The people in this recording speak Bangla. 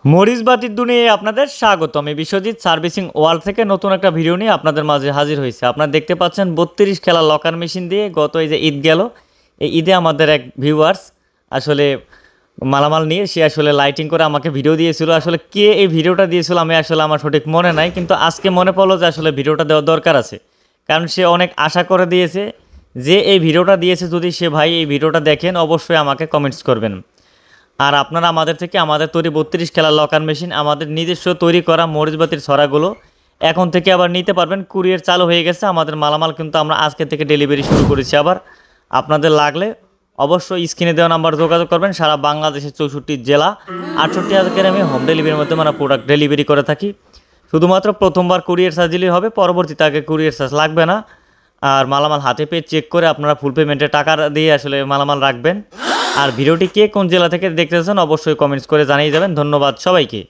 মরিচবাতির দুনিয়ায় আপনাদের স্বাগত। আমি বিশ্বজিৎ সার্ভিসিং ওয়ার্ল্ড থেকে নতুন একটা ভিডিও নিয়ে আপনাদের মাঝে হাজির হয়েছে। আপনারা দেখতে পাচ্ছেন 32 খেলা লকার মেশিন দিয়ে গত এই যে ঈদ গেল, এই ঈদে আমাদের এক ভিউয়ার্স আসলে মালামাল নিয়ে সে আসলে লাইটিং করে আমাকে ভিডিও দিয়েছিল। আসলে কে এই ভিডিওটা দিয়েছিল আমি আসলে আমার সঠিক মনে নাই, কিন্তু আজকে মনে পড়লো যে আসলে ভিডিওটা দেওয়ার দরকার আছে, কারণ সে অনেক আশা করে দিয়েছে। যে এই ভিডিওটা দিয়েছে যদি সে ভাই এই ভিডিওটা দেখেন অবশ্যই আমাকে কমেন্টস করবেন। আর আপনারা আমাদের থেকে আমাদের তৈরি 32 খেলার লকার মেশিন, আমাদের নিজস্ব তৈরি করা মরিচবাতির ছড়াগুলো এখন থেকে আবার নিতে পারবেন। কুরিয়ার চালু হয়ে গেছে, আমাদের মালামাল কিন্তু আমরা আজকে থেকে ডেলিভারি শুরু করেছি। আবার আপনাদের লাগলে অবশ্যই স্ক্রিনে দেওয়া নাম্বার যোগাযোগ করবেন। সারা বাংলাদেশের 64 জেলা 68,000 গ্রামে হোম ডেলিভারির মধ্যে আমরা প্রোডাক্ট ডেলিভারি করে থাকি। শুধুমাত্র প্রথমবার কুরিয়ার চার্জ দিলেই হবে, পরবর্তীতে আগে কুরিয়ার চার্জ লাগবে না। আর মালামাল হাতে পেয়ে চেক করে আপনারা ফুল পেমেন্টের টাকা দিয়ে আসলে মালামাল রাখবেন। আর ভিডিওটি কে কোন জেলা থেকে দেখতেছেন অবশ্যই কমেন্টস করে জানিয়ে যাবেন। ধন্যবাদ সবাইকে।